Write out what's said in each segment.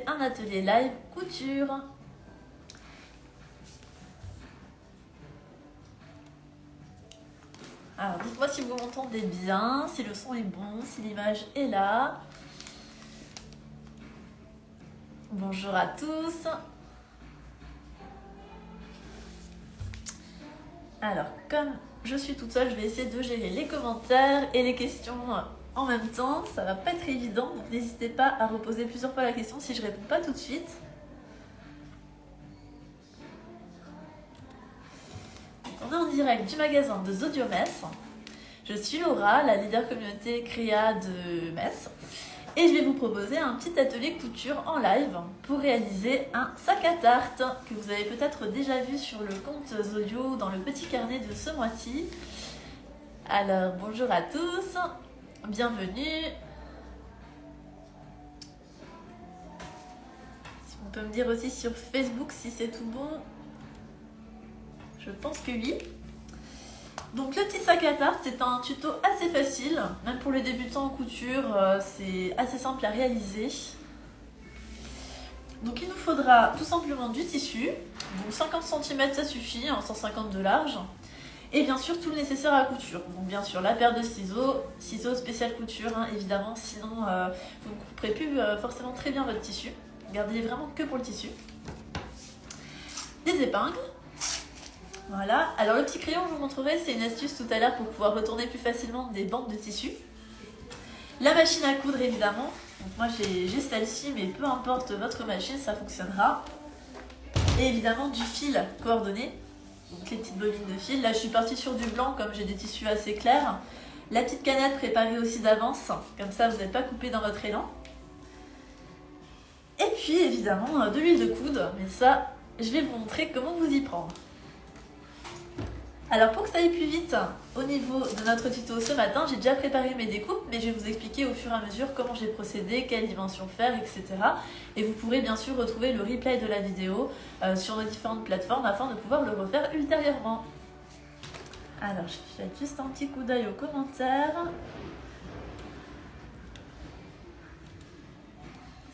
un atelier live couture. Alors dites-moi si vous m'entendez bien, si le son est bon, si l'image est là. Bonjour à tous. Alors comme je suis toute seule, je vais essayer de gérer les commentaires et les questions en même temps. Ça va pas être évident, donc n'hésitez pas à reposer plusieurs fois la question si je réponds pas tout de suite. On est en direct du magasin de Zodio Metz. Je suis Laura, la leader communauté créa de Metz. Et je vais vous proposer un petit atelier couture en live pour réaliser un sac à tarte que vous avez peut-être déjà vu sur le compte Zodio dans le petit carnet de ce mois-ci. Alors bonjour à tous, bienvenue. Si on peut me dire aussi sur Facebook si c'est tout bon. Je pense que oui. Donc le petit sac à tarte, c'est un tuto assez facile, même pour les débutants en couture, c'est assez simple à réaliser. Donc il nous faudra tout simplement du tissu, donc 50 cm ça suffit, 150 de large, et bien sûr tout le nécessaire à couture. Donc bien sûr la paire de ciseaux, ciseaux spécial couture évidemment, sinon vous ne couperez plus forcément très bien votre tissu. Gardez vraiment que pour le tissu. Des épingles. Voilà, alors le petit crayon je vous montrerai, c'est une astuce tout à l'heure pour pouvoir retourner plus facilement des bandes de tissu. La machine à coudre évidemment, donc moi j'ai celle-ci mais peu importe votre machine, ça fonctionnera. Et évidemment du fil coordonné, donc les petites bobines de fil. Là je suis partie sur du blanc comme j'ai des tissus assez clairs. La petite canette préparée aussi d'avance, comme ça vous n'êtes pas coupé dans votre élan. Et puis évidemment de l'huile de coude, mais ça je vais vous montrer comment vous y prendre. Alors pour que ça aille plus vite au niveau de notre tuto ce matin, j'ai déjà préparé mes découpes, mais je vais vous expliquer au fur et à mesure comment j'ai procédé, quelles dimensions faire, etc. Et vous pourrez bien sûr retrouver le replay de la vidéo sur nos différentes plateformes afin de pouvoir le refaire ultérieurement. Alors je fais juste un petit coup d'œil aux commentaires.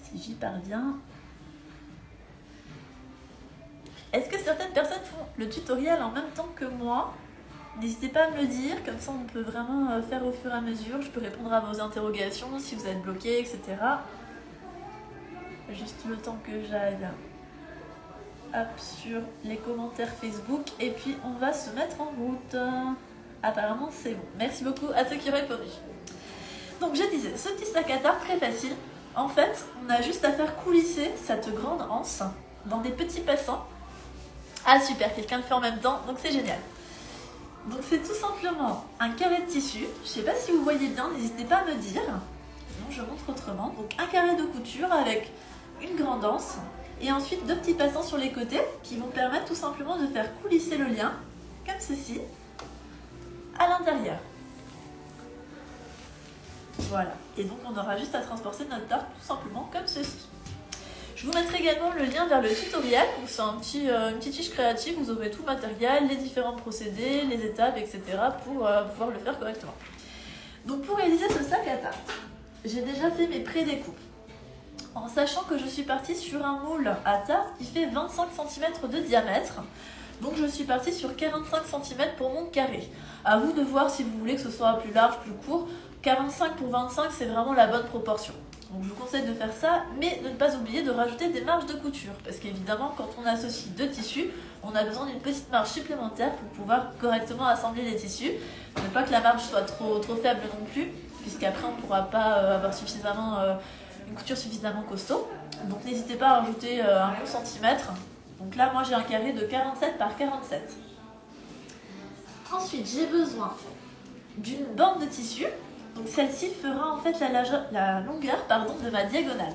Si j'y parviens. Est-ce que certaines personnes font le tutoriel en même temps que moi? N'hésitez pas à me le dire, comme ça on peut vraiment faire au fur et à mesure. Je peux répondre à vos interrogations si vous êtes bloqué, etc. Juste le temps que j'aille sur les commentaires Facebook et puis on va se mettre en route. Apparemment c'est bon. Merci beaucoup à ceux qui ont répondu. Donc je disais, ce petit sac à tarte très facile. En fait, on a juste à faire coulisser cette grande anse dans des petits passants. Ah super, quelqu'un le fait en même temps, donc c'est génial. Donc c'est tout simplement un carré de tissu. Je ne sais pas si vous voyez bien, n'hésitez pas à me dire. Sinon je montre autrement. Donc un carré de couture avec une grande anse. Et ensuite deux petits passants sur les côtés qui vont permettre tout simplement de faire coulisser le lien, comme ceci, à l'intérieur. Voilà. Et donc on aura juste à transporter notre tarte tout simplement comme ceci. Je vous mettrai également le lien vers le tutoriel, c'est une petite fiche créative, vous aurez tout le matériel, les différents procédés, les étapes, etc. pour pouvoir le faire correctement. Donc pour réaliser ce sac à tarte, j'ai déjà fait mes pré-découpes, en sachant que je suis partie sur un moule à tarte qui fait 25 cm de diamètre. Donc je suis partie sur 45 cm pour mon carré. À vous de voir si vous voulez que ce soit plus large, plus court. 45 pour 25, c'est vraiment la bonne proportion. Donc je vous conseille de faire ça, mais de ne pas oublier de rajouter des marges de couture. Parce qu'évidemment, quand on associe deux tissus, on a besoin d'une petite marge supplémentaire pour pouvoir correctement assembler les tissus. Ne pas que la marge soit trop faible non plus, puisqu'après on ne pourra pas avoir une couture suffisamment costaud. Donc n'hésitez pas à rajouter un bon centimètre. Donc là, moi j'ai un carré de 47 par 47. Ensuite, j'ai besoin d'une bande de tissu. Donc celle-ci fera en fait la longueur de ma diagonale.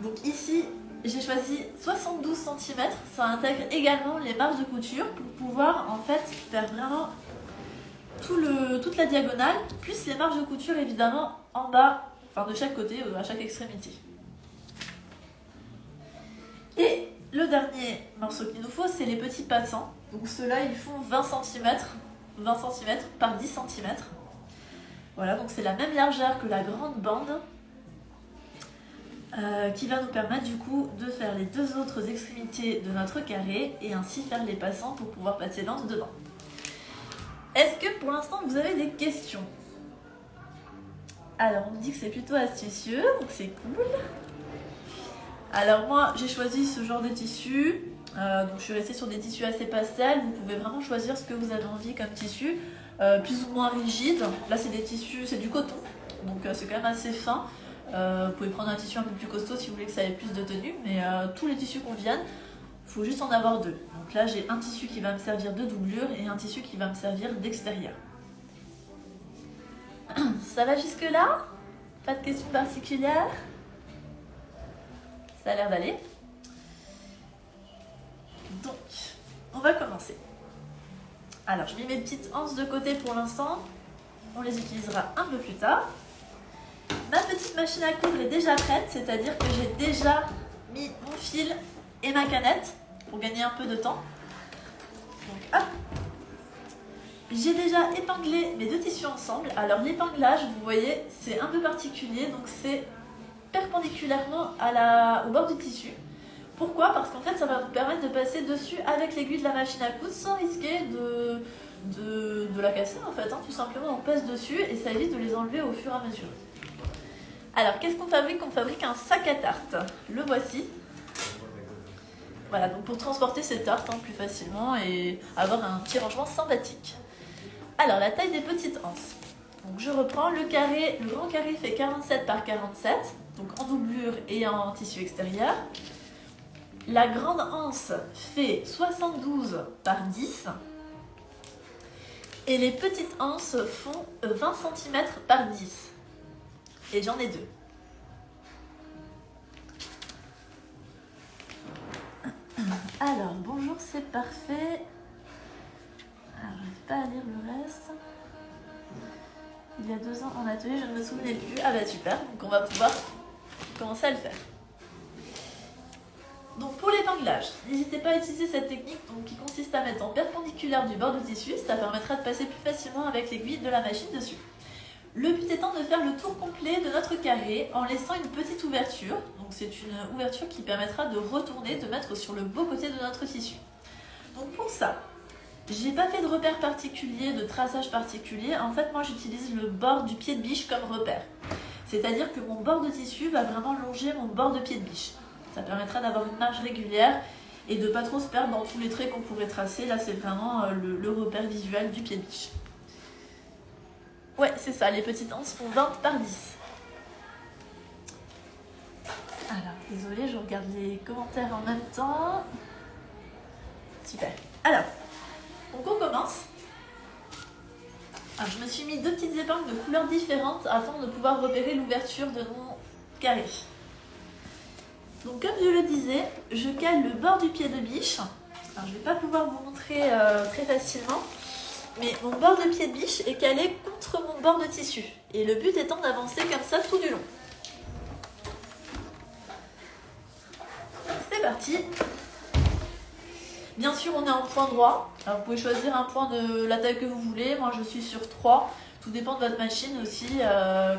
Donc ici, j'ai choisi 72 cm. Ça intègre également les marges de couture pour pouvoir en fait faire vraiment toute la diagonale, plus les marges de couture évidemment en bas, enfin de chaque côté, à chaque extrémité. Et le dernier morceau qu'il nous faut, c'est les petits passants. Donc ceux-là, ils font 20 cm par 10 cm. Voilà, donc c'est la même largeur que la grande bande. qui va nous permettre du coup de faire les deux autres extrémités de notre carré et ainsi faire les passants pour pouvoir passer l'anse dedans. Est-ce que pour l'instant vous avez des questions? Alors on me dit que c'est plutôt astucieux, donc c'est cool. Alors moi j'ai choisi ce genre de tissu, donc je suis restée sur des tissus assez pastels. Vous pouvez vraiment choisir ce que vous avez envie comme tissu, plus ou moins rigide. Là c'est des tissus, c'est du coton, donc c'est quand même assez fin. Vous pouvez prendre un tissu un peu plus costaud si vous voulez que ça ait plus de tenue, mais tous les tissus conviennent, il faut juste en avoir deux. Donc là j'ai un tissu qui va me servir de doublure et un tissu qui va me servir d'extérieur. Ça va jusque là? Pas de questions particulières? Ça a l'air d'aller. Donc, on va commencer. Alors, je mets mes petites anses de côté pour l'instant. On les utilisera un peu plus tard. Ma petite machine à coudre est déjà prête, c'est-à-dire que j'ai déjà mis mon fil et ma canette pour gagner un peu de temps. Donc, hop. J'ai déjà épinglé mes deux tissus ensemble. Alors, l'épinglage, vous voyez, c'est un peu particulier, donc c'est perpendiculairement au bord du tissu. Pourquoi? Parce qu'en fait ça va nous permettre de passer dessus avec l'aiguille de la machine à coudre sans risquer de la casser en fait, hein. Tout simplement on pèse dessus et ça évite de les enlever au fur et à mesure. Alors qu'est-ce qu'on fabrique? On fabrique un sac à tarte. Le voici. Voilà, donc pour transporter ces tartes plus facilement et avoir un petit rangement sympathique. Alors la taille des petites anses. Donc je reprends le carré, le grand carré fait 47 par 47, donc en doublure et en tissu extérieur. La grande anse fait 72 par 10 et les petites anses font 20 cm par 10. Et j'en ai deux. Alors, bonjour, c'est parfait. Alors, je n'arrive pas à lire le reste. Il y a 2 ans en atelier, je ne me souvenais plus. Ah bah super, donc on va pouvoir commencer à le faire. Donc pour l'épinglage, n'hésitez pas à utiliser cette technique qui consiste à mettre en perpendiculaire du bord du tissu, ça permettra de passer plus facilement avec l'aiguille de la machine dessus. Le but étant de faire le tour complet de notre carré en laissant une petite ouverture. Donc c'est une ouverture qui permettra de retourner, de mettre sur le beau côté de notre tissu. Donc pour ça, j'ai pas fait de repère particulier, de traçage particulier. En fait, moi j'utilise le bord du pied de biche comme repère. C'est-à-dire que mon bord de tissu va vraiment longer mon bord de pied de biche. Ça permettra d'avoir une marge régulière et de ne pas trop se perdre dans tous les traits qu'on pourrait tracer. Là, c'est vraiment le repère visuel du pied de biche. Ouais, c'est ça, les petites anses font 20 par 10. Alors, désolée, je regarde les commentaires en même temps. Super. Alors, donc on commence. Alors, je me suis mis 2 petites épingles de couleurs différentes afin de pouvoir repérer l'ouverture de mon carré. Donc comme je le disais, je cale le bord du pied de biche. Alors je ne vais pas pouvoir vous montrer très facilement, mais mon bord de pied de biche est calé contre mon bord de tissu. Et le but étant d'avancer comme ça tout du long. C'est parti. Bien sûr, on est en point droit. Alors vous pouvez choisir un point de la taille que vous voulez. Moi je suis sur 3. Tout dépend de votre machine aussi,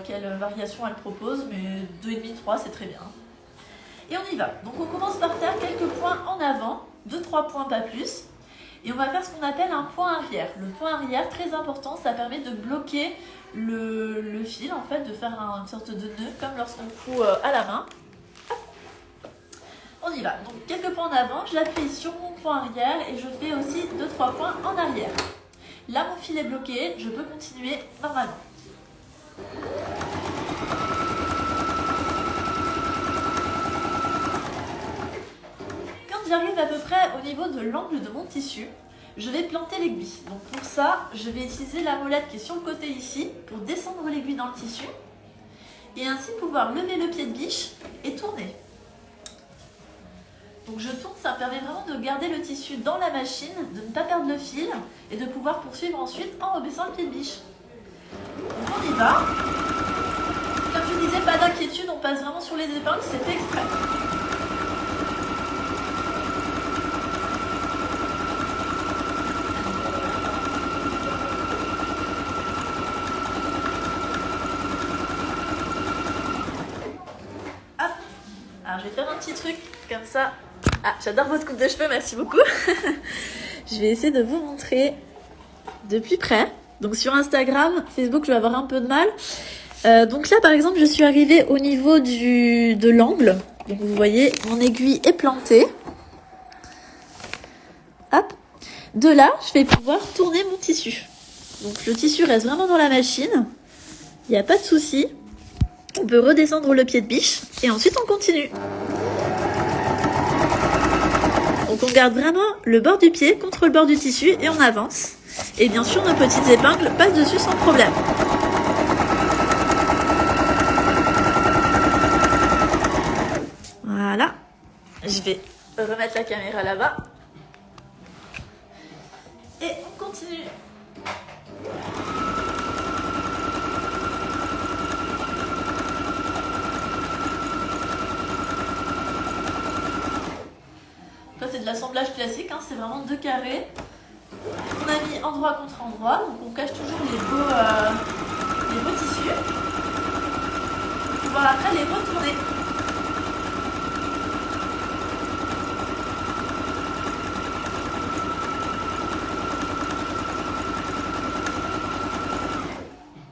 quelle variation elle propose, mais 2,5, 3 c'est très bien. Et on y va. Donc on commence par faire quelques points en avant, 2-3 points pas plus. Et on va faire ce qu'on appelle un point arrière. Le point arrière, très important, ça permet de bloquer le fil, en fait, de faire une sorte de nœud, comme lorsqu'on coud à la main. On y va. Donc quelques points en avant, je l'appuie sur mon point arrière et je fais aussi 2-3 points en arrière. Là, mon fil est bloqué, je peux continuer normalement. J'arrive à peu près au niveau de l'angle de mon tissu, je vais planter l'aiguille. Donc pour ça, je vais utiliser la molette qui est sur le côté ici pour descendre l'aiguille dans le tissu et ainsi pouvoir lever le pied de biche et tourner. Donc je tourne, ça me permet vraiment de garder le tissu dans la machine, de ne pas perdre le fil et de pouvoir poursuivre ensuite en rebaissant le pied de biche. Donc on y va. Comme je disais, pas d'inquiétude, on passe vraiment sur les épingles, c'est fait exprès. un petit truc comme ça. Ah, j'adore votre coupe de cheveux, merci beaucoup. Je vais essayer de vous montrer de plus près. Donc sur Instagram, Facebook, je vais avoir un peu de mal. Donc là, par exemple, je suis arrivée au niveau de l'angle. Donc vous voyez, mon aiguille est plantée. Hop. De là, je vais pouvoir tourner mon tissu. Donc le tissu reste vraiment dans la machine. Il n'y a pas de souci. On peut redescendre le pied de biche et ensuite on continue. Donc on garde vraiment le bord du pied contre le bord du tissu et on avance. Et bien sûr, nos petites épingles passent dessus sans problème. Voilà. Je vais remettre la caméra là-bas. Et on continue. Ça c'est de l'assemblage classique, hein, c'est vraiment 2 carrés. On a mis endroit contre endroit, donc on cache toujours les beaux tissus. Pour pouvoir après les retourner.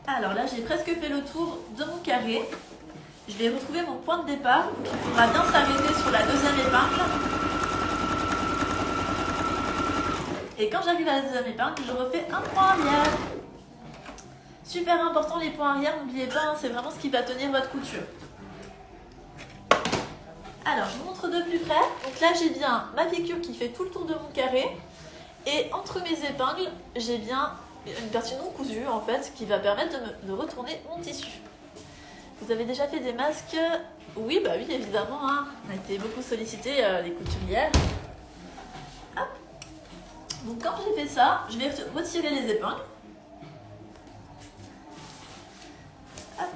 Alors là, j'ai presque fait le tour de mon carré. Je vais retrouver mon point de départ. Donc il faudra bien s'arrêter sur la deuxième épingle. Et quand j'arrive à la deuxième épingle, je refais un point arrière. Super important les points arrière, n'oubliez pas, hein, c'est vraiment ce qui va tenir votre couture. Alors, je vous montre de plus près. Donc là, j'ai bien ma piqûre qui fait tout le tour de mon carré. Et entre mes épingles, j'ai bien une partie non cousue en fait qui va permettre de retourner mon tissu. Vous avez déjà fait des masques? Oui, bah oui, évidemment, hein. On a été beaucoup sollicités, les couturières. Hop. Donc quand j'ai fait ça, je vais retirer les épingles. Hop.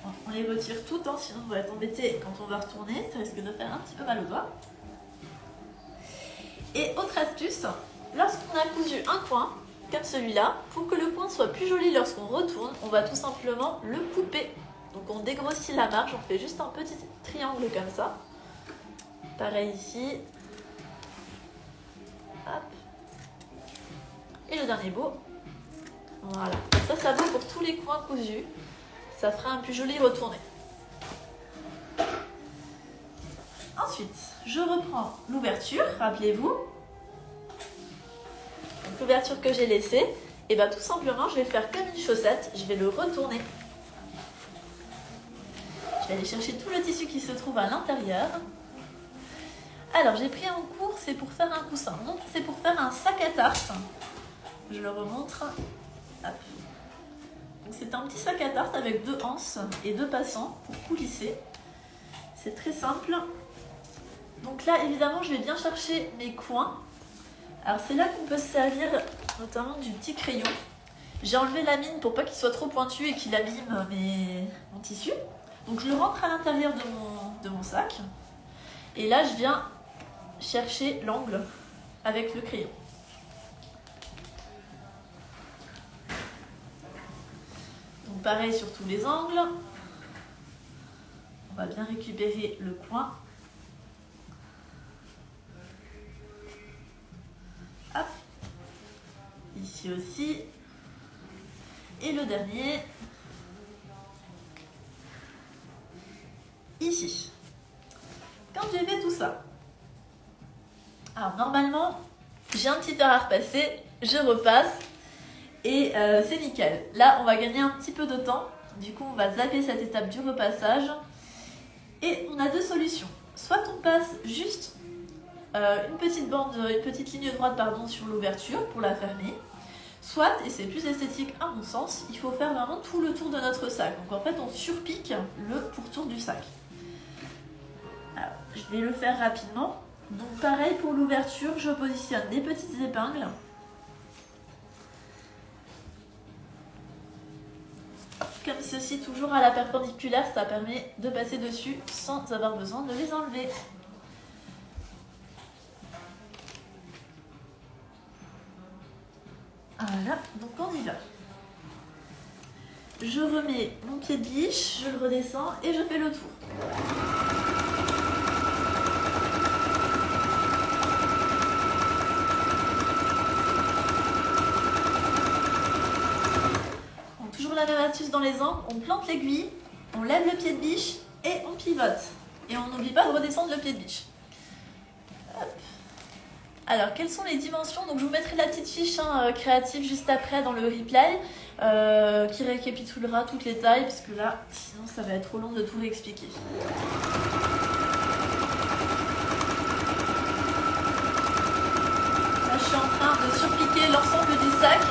Bon, on les retire toutes, hein, sinon on va être embêté quand on va retourner, ça risque de faire un petit peu mal aux doigts. Et autre astuce, lorsqu'on a cousu un coin, comme celui-là, pour que le coin soit plus joli lorsqu'on retourne, on va tout simplement le couper. Donc on dégrossit la marge, on fait juste un petit triangle comme ça. Pareil ici. Hop. Et le dernier bout. Voilà. Ça vaut pour tous les coins cousus. Ça fera un plus joli retourné. Ensuite, je reprends l'ouverture, rappelez-vous. L'ouverture que j'ai laissée, et bien tout simplement, je vais faire comme une chaussette, je vais le retourner. Je vais aller chercher tout le tissu qui se trouve à l'intérieur. Alors, j'ai pris un cours, c'est pour faire un coussin. Donc, c'est pour faire un sac à tarte. Je le remontre. Hop. Donc, c'est un petit sac à tarte avec 2 anses et 2 passants pour coulisser. C'est très simple. Donc là, évidemment, je vais bien chercher mes coins. Alors, c'est là qu'on peut se servir notamment du petit crayon. J'ai enlevé la mine pour pas qu'il soit trop pointu et qu'il abîme mon tissu. Donc, je le rentre à l'intérieur de mon sac. Et là, je viens chercher l'angle avec le crayon. Donc, pareil sur tous les angles. On va bien récupérer le coin. Hop. Ici aussi. Et le dernier. Ici. Quand j'ai fait tout ça. Alors normalement, j'ai un petit fer à repasser. Je repasse. Et c'est nickel. Là, on va gagner un petit peu de temps. Du coup, on va zapper cette étape du repassage. Et on a 2 solutions. Soit on passe juste une petite ligne droite sur l'ouverture pour la fermer. Soit, et c'est plus esthétique à mon sens, il faut faire vraiment tout le tour de notre sac. Donc en fait, on surpique le pourtour du sac. Alors, je vais le faire rapidement. Donc pareil pour l'ouverture, je positionne des petites épingles. Comme ceci, toujours à la perpendiculaire, ça permet de passer dessus sans avoir besoin de les enlever. Voilà, donc on y va. je remets mon pied de biche, je le redescends et je fais le tour. Donc, toujours la même astuce dans les angles, on plante l'aiguille, on lève le pied de biche et on pivote. Et on n'oublie pas de redescendre le pied de biche. Hop. Alors, quelles sont les dimensions? Donc, je vous mettrai la petite fiche créative juste après dans le replay qui récapitulera toutes les tailles, parce que là, sinon, ça va être trop long de tout réexpliquer. Là, je suis en train de surpiquer l'ensemble du sac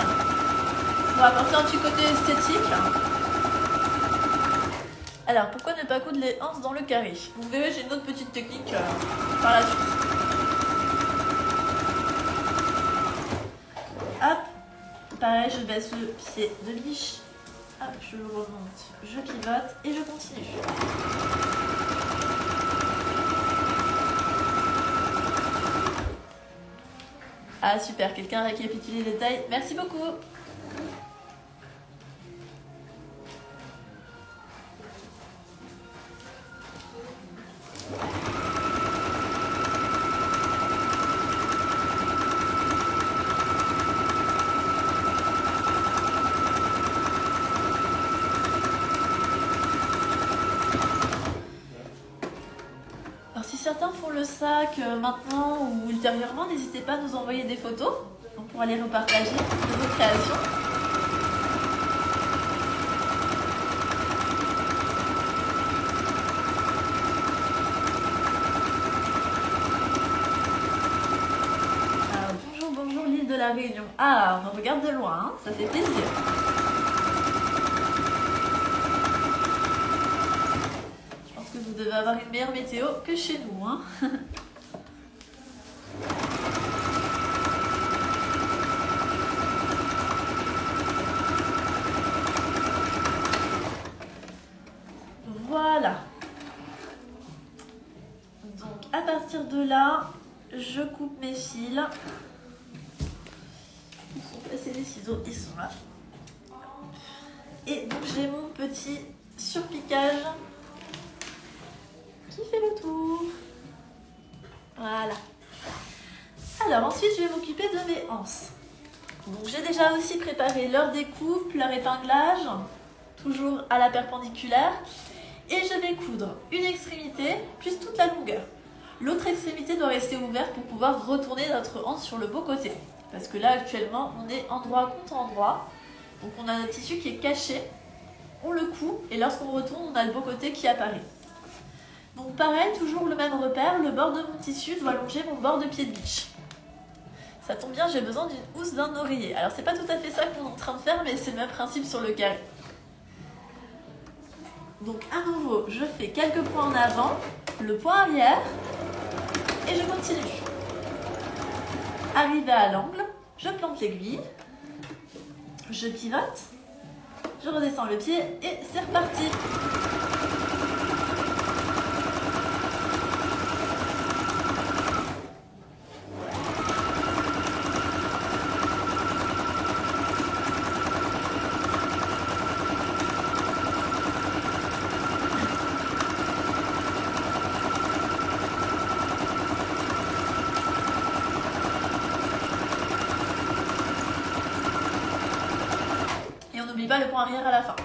pour apporter un petit côté esthétique. Alors, pourquoi ne pas coudre les anses dans le carré? Vous verrez, j'ai une autre petite technique par la suite. Hop, pareil, je baisse le pied de biche. Hop, je le remonte, je pivote et je continue. Ah super, quelqu'un a récapitulé les tailles. Merci beaucoup. Certains font le sac maintenant ou ultérieurement, n'hésitez pas à nous envoyer des photos. On pourra les repartager de vos créations. Alors, bonjour l'île de la Réunion. Ah, on regarde de loin, hein, ça fait plaisir. Vous devez avoir une meilleure météo que chez nous, hein. Voilà. Donc à partir de là, je coupe mes fils. Ils sont passés les ciseaux, ils sont là. Et donc j'ai mon petit surpiquage qui fait le tour. Voilà. Alors ensuite je vais m'occuper de mes anses. Donc j'ai déjà aussi préparé leur découpe, leur épinglage, toujours à la perpendiculaire. Et je vais coudre une extrémité plus toute la longueur. L'autre extrémité doit rester ouverte pour pouvoir retourner notre anse sur le beau côté. Parce que là actuellement on est endroit contre endroit. Donc on a notre tissu qui est caché. On le coud et lorsqu'on retourne on a le beau côté qui apparaît. Donc pareil, toujours le même repère, le bord de mon tissu doit longer mon bord de pied de biche. Ça tombe bien, j'ai besoin d'une housse d'un oreiller. Alors c'est pas tout à fait ça qu'on est en train de faire, mais c'est le même principe sur le carré. Donc à nouveau, je fais quelques points en avant, le point arrière, et je continue. Arrivé à l'angle, je plante l'aiguille, je pivote, je redescends le pied et c'est reparti. N'oublie pas le point arrière à la fin.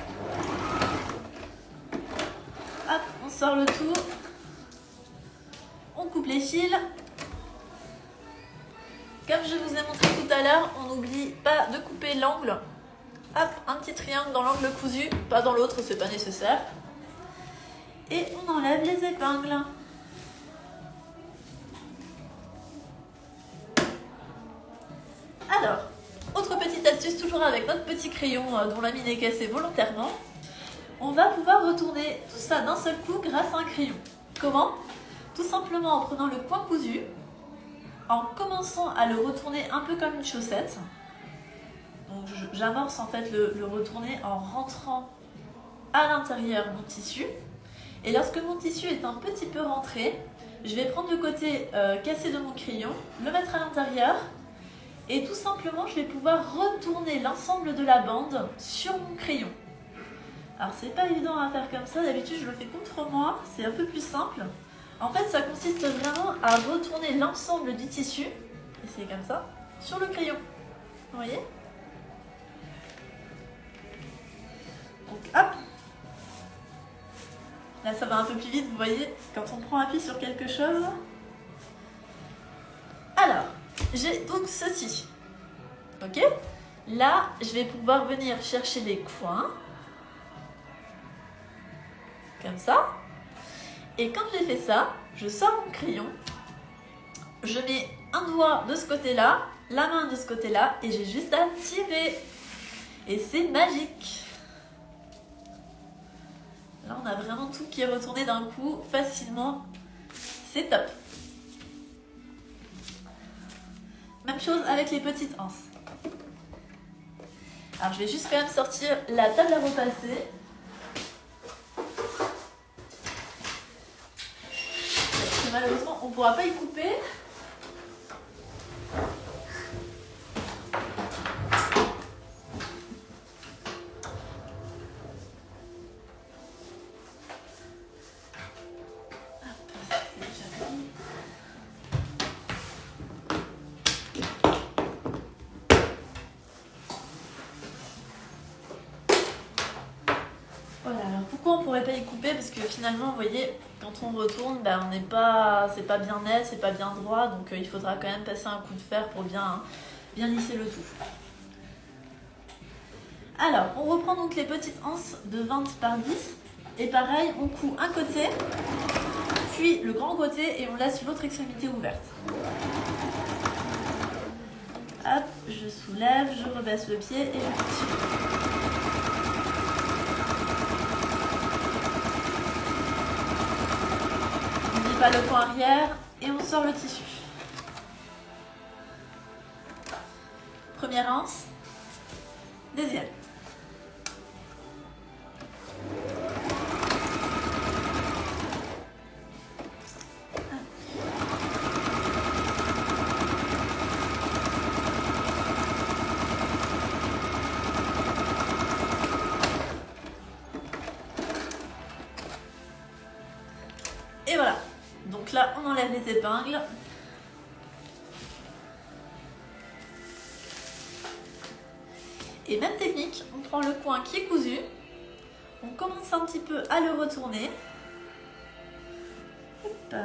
Hop, on sort le tout. On coupe les fils. Comme je vous ai montré tout à l'heure, on n'oublie pas de couper l'angle. Hop, un petit triangle dans l'angle cousu, pas dans l'autre, c'est pas nécessaire. Et on enlève les épingles. Alors, autre petite astuce, toujours avec notre petit crayon dont la mine est cassée volontairement. On va pouvoir retourner tout ça d'un seul coup grâce à un crayon. Comment? Tout simplement en prenant le coin cousu, en commençant à le retourner un peu comme une chaussette. Donc j'amorce en fait le retourner en rentrant à l'intérieur mon tissu. Et lorsque mon tissu est un petit peu rentré, je vais prendre le côté cassé de mon crayon, le mettre à l'intérieur. Et tout simplement, je vais pouvoir retourner l'ensemble de la bande sur mon crayon. Alors c'est pas évident à faire comme ça, d'habitude je le fais contre moi, c'est un peu plus simple. En fait ça consiste vraiment à retourner l'ensemble du tissu, et c'est comme ça, sur le crayon. Vous voyez? Donc hop. Là ça va un peu plus vite, vous voyez, quand on prend appui sur quelque chose. Alors, j'ai donc ceci. Ok? Là, je vais pouvoir venir chercher les coins. Comme ça. Et quand j'ai fait ça, je sors mon crayon. Je mets un doigt de ce côté-là, la main de ce côté-là, et j'ai juste à tirer. Et c'est magique. Là, on a vraiment tout qui est retourné d'un coup, facilement. C'est top. Même chose avec les petites anses. Alors, je vais juste quand même sortir la table à repasser. Parce que malheureusement, on ne pourra pas y couper. Voilà, alors pourquoi on pourrait pas y couper? Parce que finalement, vous voyez, quand on retourne, bah, on n'est pas, c'est pas bien net, c'est pas bien droit, donc il faudra quand même passer un coup de fer pour bien lisser le tout. Alors, on reprend donc les petites anses de 20 par 10, et pareil, on coud un côté, puis le grand côté, et on laisse l'autre extrémité ouverte. Hop, je soulève, je rebaisse le pied et je continue. Pas le coin arrière et on sort le tissu. Première anse, deuxième. Et voilà. Donc là, on enlève les épingles. Et même technique, on prend le coin qui est cousu. On commence un petit peu à le retourner. Hop.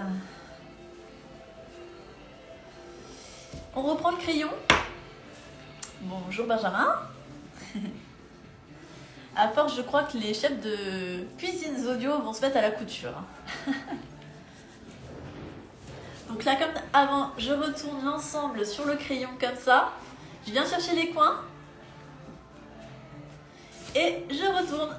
On reprend le crayon. Bonjour Benjamin. À force, je crois que les chefs de cuisine audio vont se mettre à la couture. Donc là, comme avant, je retourne l'ensemble sur le crayon comme ça. Je viens chercher les coins. Et je retourne.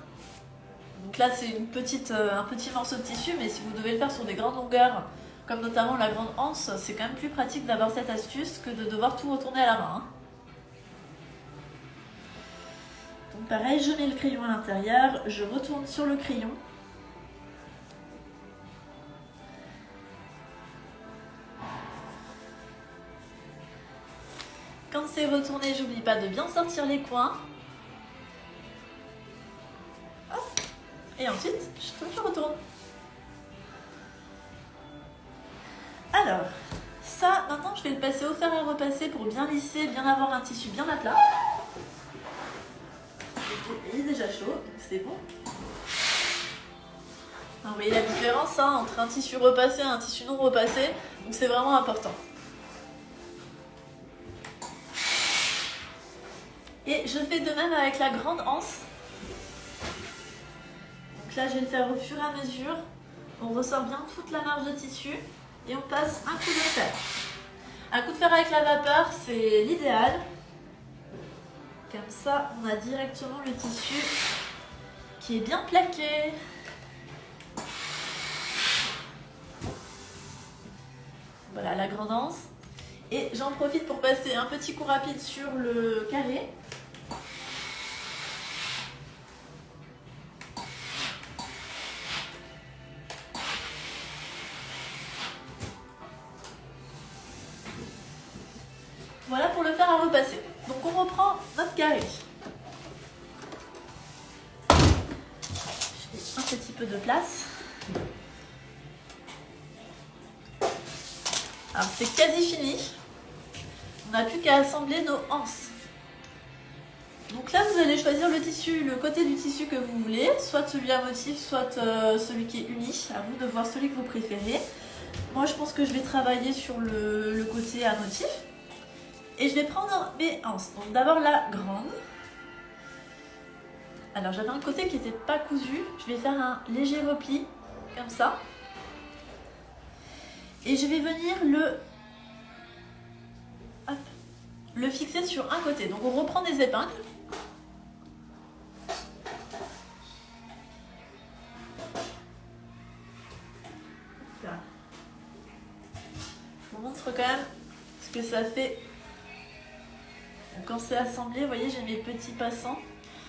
Donc là, c'est un petit morceau de tissu, mais si vous devez le faire sur des grandes longueurs, comme notamment la grande anse, c'est quand même plus pratique d'avoir cette astuce que de devoir tout retourner à la main. Donc pareil, je mets le crayon à l'intérieur, je retourne sur le crayon. Quand c'est retourné, j'oublie pas de bien sortir les coins. Hop. Et ensuite, je retourne. Alors, ça, maintenant, je vais le passer au fer à repasser pour bien lisser, bien avoir un tissu bien à plat. Il est déjà chaud, donc c'est bon. Alors, vous voyez la différence entre un tissu repassé et un tissu non repassé, donc c'est vraiment important. Et je fais de même avec la grande anse. Donc là, je vais le faire au fur et à mesure. On ressort bien toute la marge de tissu et on passe un coup de fer. Un coup de fer avec la vapeur, c'est l'idéal. Comme ça, on a directement le tissu qui est bien plaqué. Voilà la grande anse. Et j'en profite pour passer un petit coup rapide sur le carré. Voilà pour le fer à repasser. Donc on reprend notre carré. peu de place. Alors c'est quasi fini. On n'a plus qu'à assembler nos anses. Donc là vous allez choisir le tissu, le côté du tissu que vous voulez, soit celui à motif, soit celui qui est uni. À vous de voir celui que vous préférez. Moi je pense que je vais travailler sur le côté à motif. Et je vais prendre mes anses. Donc d'abord la grande. Alors j'avais un côté qui n'était pas cousu. Je vais faire un léger repli, comme ça. Et je vais venir le fixer sur un côté. Donc on reprend des épingles. Là. Je vous montre quand même ce que ça fait. Quand c'est assemblé, vous voyez, j'ai mes petits passants.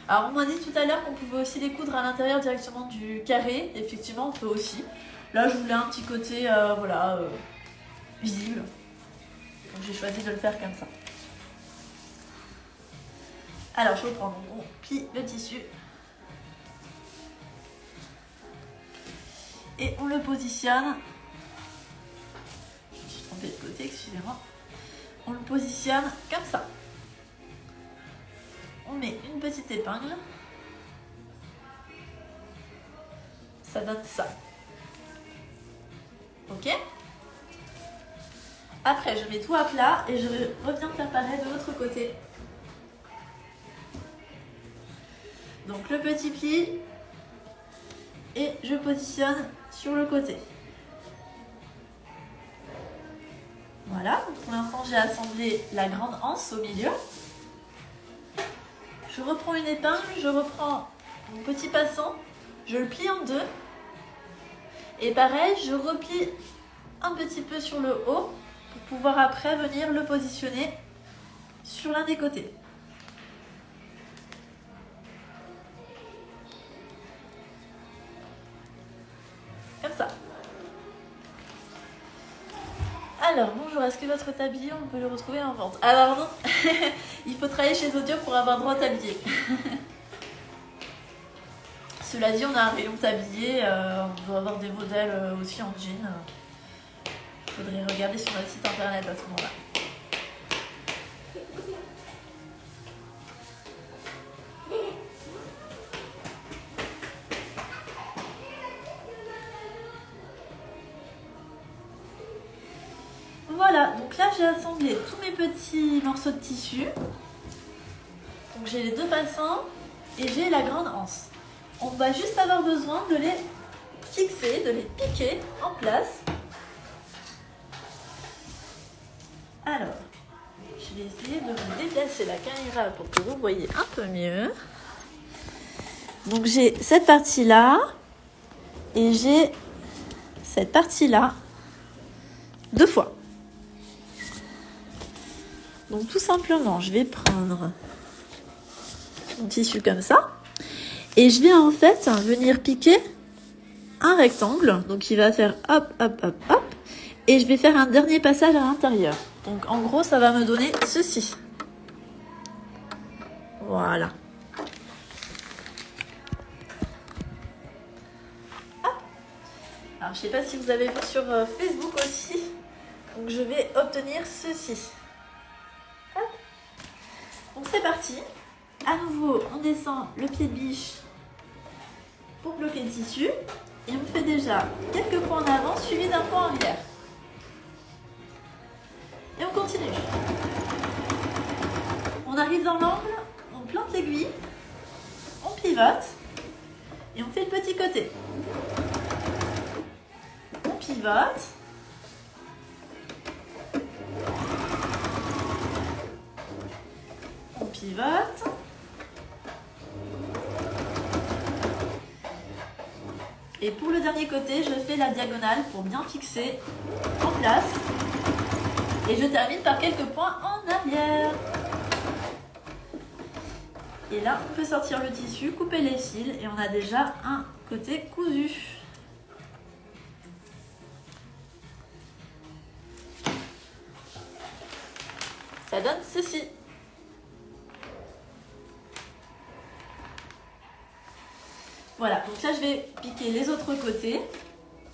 Alors on m'a dit tout à l'heure qu'on pouvait aussi les coudre à l'intérieur directement du carré. Effectivement, on peut aussi. Là, je voulais un petit côté, voilà, visible. Donc j'ai choisi de le faire comme ça. Alors je reprends, donc on plie le tissu. Et on le positionne. Je me suis trompée de côté, excusez-moi. On le positionne comme ça. On met une petite épingle. Ça donne ça. Ok? Après, je mets tout à plat et je reviens faire pareil de l'autre côté. Donc le petit pli et je positionne sur le côté. Voilà, pour l'instant j'ai assemblé la grande anse au milieu. Je reprends une épingle, je reprends mon petit passant, je le plie en deux. Et pareil, je replie un petit peu sur le haut pour pouvoir après venir le positionner sur l'un des côtés. Comme ça. Alors, bonjour, est-ce que votre tablier, on peut le retrouver en vente? Alors non, il faut travailler chez Zodio pour avoir droit au tablier. Cela dit, on a un rayon tablier, on doit avoir des modèles aussi en jean. Il faudrait regarder sur notre site internet à ce moment-là. Voilà, donc là j'ai assemblé tous mes petits morceaux de tissu. Donc j'ai les deux passants et j'ai la grande anse. On va juste avoir besoin de les fixer, de les piquer en place. Alors, je vais essayer de vous déplacer la caméra pour que vous voyez un peu mieux. Donc j'ai cette partie-là et j'ai cette partie-là deux fois. Donc tout simplement, je vais prendre mon tissu comme ça. Et je vais en fait venir piquer un rectangle. Donc il va faire hop, hop, hop, hop. Et je vais faire un dernier passage à l'intérieur. Donc en gros, ça va me donner ceci. Voilà. Hop. Alors je ne sais pas si vous avez vu sur Facebook aussi. Donc je vais obtenir ceci. Hop. Donc c'est parti. À nouveau, on descend le pied de biche pour bloquer le tissu. Et on fait déjà quelques points en avant suivis d'un point en arrière. Et on continue. On arrive dans l'angle, on plante l'aiguille, on pivote et on fait le petit côté. On pivote. On pivote. Et pour le dernier côté, je fais la diagonale pour bien fixer en place. Et je termine par quelques points en arrière. Et là, on peut sortir le tissu, couper les fils et on a déjà un côté cousu. Ça donne ceci. Voilà, donc là je vais piquer les autres côtés.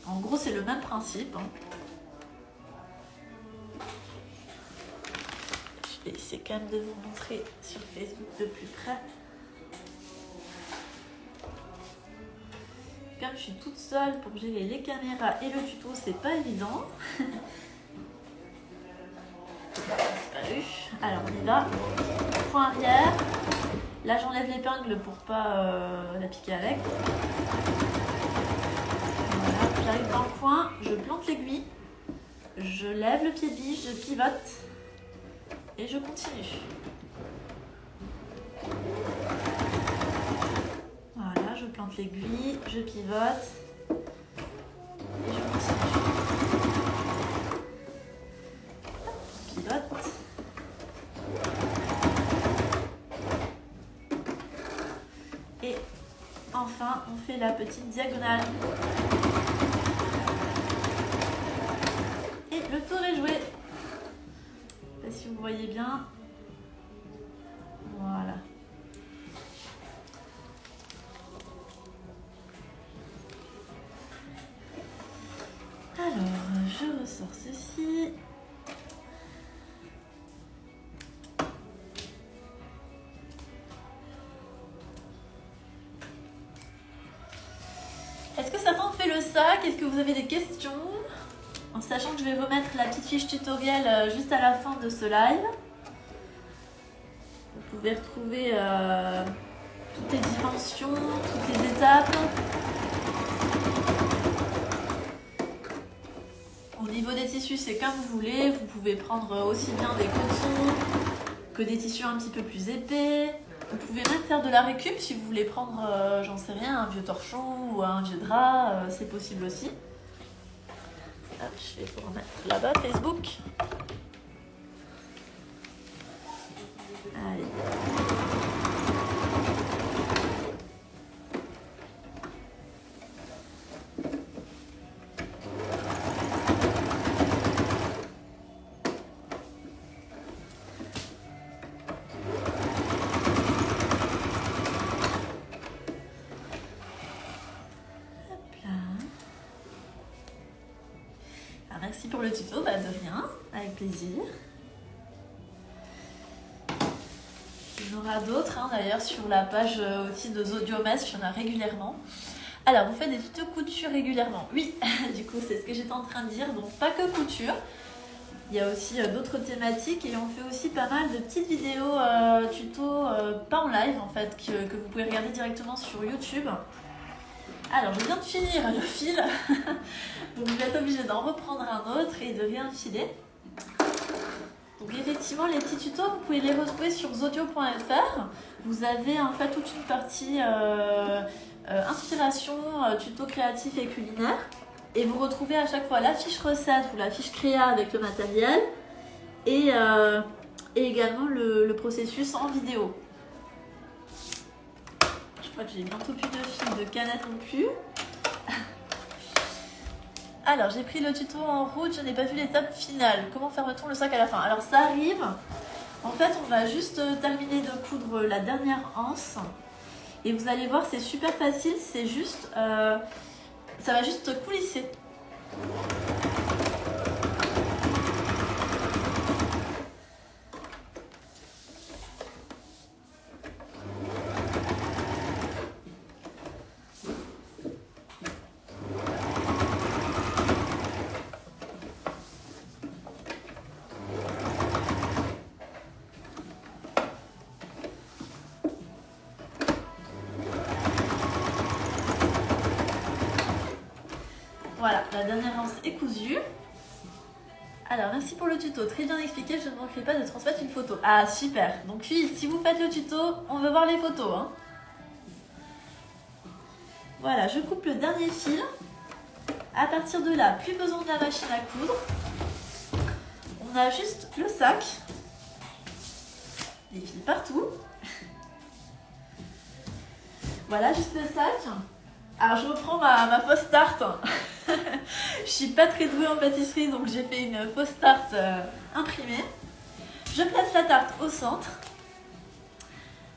En gros c'est le même principe. Je vais essayer quand même de vous montrer sur Facebook de plus près. Comme je suis toute seule pour gérer les caméras et le tuto, c'est pas évident. Alors on y va. Point arrière. Là j'enlève l'épingle pour pas la piquer avec. Voilà, j'arrive dans le coin, je plante l'aiguille, je lève le pied de biche, je pivote et je continue. Voilà, je plante l'aiguille, je pivote et je continue. Pivote. Et enfin, on fait la petite diagonale. Et le tour est joué. Je sais pas si vous voyez bien. Voilà. Alors, je ressors ceci. Est-ce que certains ont fait le sac? Est-ce que vous avez des questions? En sachant que je vais remettre la petite fiche tutoriel juste à la fin de ce live. Vous pouvez retrouver toutes les dimensions, toutes les étapes. Au niveau des tissus, c'est comme vous voulez. Vous pouvez prendre aussi bien des cotons que des tissus un petit peu plus épais. Vous pouvez même faire de la récup si vous voulez prendre, j'en sais rien, un vieux torchon ou un vieux drap, c'est possible aussi. Hop, je vais vous remettre là-bas, Facebook. Allez. Merci pour le tuto, de rien, avec plaisir. Il y en aura d'autres d'ailleurs sur la page aussi de Zodiomess, il y en a régulièrement. Alors, vous faites des tutos couture régulièrement? Oui, du coup, c'est ce que j'étais en train de dire, donc pas que couture. Il y a aussi d'autres thématiques et on fait aussi pas mal de petites vidéos tutos, pas en live en fait, que vous pouvez regarder directement sur YouTube. Alors, je viens de finir le fil, donc vous êtes obligé d'en reprendre un autre et de réenfiler. Donc effectivement, les petits tutos, vous pouvez les retrouver sur zodio.fr. Vous avez en fait toute une partie inspiration, tuto créatif et culinaire. Et vous retrouvez à chaque fois la fiche recette ou la fiche créa avec le matériel et également le processus en vidéo. Je crois que j'ai bientôt plus de fil de canette non plus. Alors, j'ai pris le tuto en route, je n'ai pas vu l'étape finale. Comment ferme-t-on le sac à la fin? Alors, ça arrive. En fait, on va juste terminer de coudre la dernière anse. Et vous allez voir, c'est super facile. C'est juste... ça va juste coulisser. Voilà, la dernière anse est cousue. Alors, merci pour le tuto, très bien expliqué, je ne manquerai pas de transmettre une photo. Ah, super. Donc, filles, si vous faites le tuto, on veut voir les photos. Hein. Voilà, je coupe le dernier fil. À partir de là, plus besoin de la machine à coudre. On a juste le sac. Les fils partout. Voilà, juste le sac. Alors, je reprends ma fausse tarte. Je suis pas très douée en pâtisserie, donc j'ai fait une fausse tarte imprimée. Je place la tarte au centre.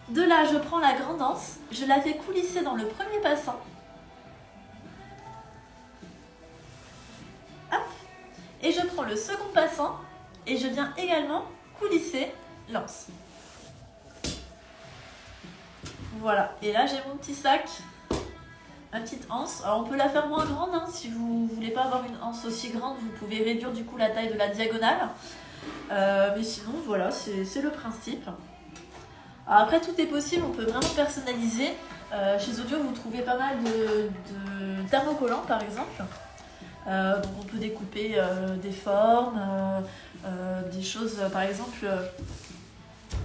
De là, je prends la grande anse, je la fais coulisser dans le premier passant. Hop. Et je prends le second passant et je viens également coulisser l'anse. Voilà, et là j'ai mon petit sac, ma petite anse. Alors on peut la faire moins grande, hein, si vous voulez pas avoir une anse aussi grande, vous pouvez réduire du coup la taille de la diagonale. Mais sinon voilà, c'est le principe. Alors après tout est possible, on peut vraiment personnaliser. Chez Zodio vous trouvez pas mal de thermocollants par exemple. Donc on peut découper des formes, des choses, par exemple,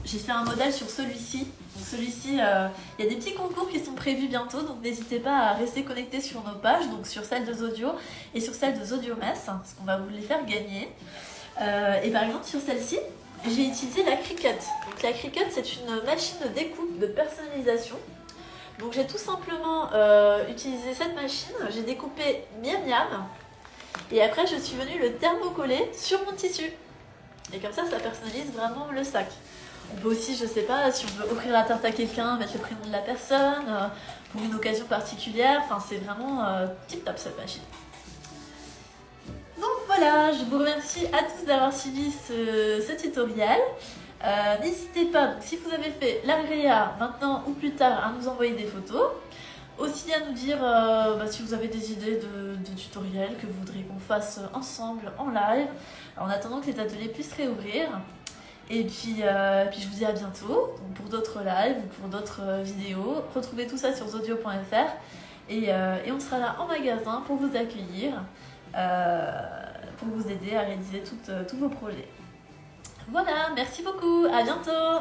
j'ai fait un modèle sur celui-ci. Donc celui-ci, il y a des petits concours qui sont prévus bientôt, donc n'hésitez pas à rester connectés sur nos pages, donc sur celle de Zodio et sur celle de Zodio Metz, parce qu'on va vous les faire gagner. Et par exemple sur celle-ci, j'ai utilisé la Cricut. Donc la Cricut, c'est une machine de découpe, de personnalisation. Donc j'ai tout simplement utilisé cette machine, j'ai découpé miam miam, et après je suis venue le thermocoller sur mon tissu. Et comme ça personnalise vraiment le sac. On peut aussi, je sais pas, si on veut offrir la tarte à quelqu'un, mettre le prénom de la personne, pour une occasion particulière. Enfin, c'est vraiment tip top cette machine. Donc voilà, je vous remercie à tous d'avoir suivi ce tutoriel. N'hésitez pas, donc, si vous avez fait l'agréa maintenant ou plus tard, à nous envoyer des photos. Aussi à nous dire si vous avez des idées de tutoriels que vous voudriez qu'on fasse ensemble en live, en attendant que les ateliers puissent réouvrir. Et puis je vous dis à bientôt pour d'autres lives ou pour d'autres vidéos. Retrouvez tout ça sur zodio.fr et on sera là en magasin pour vous accueillir, pour vous aider à réaliser tous vos projets. Voilà, merci beaucoup, à bientôt!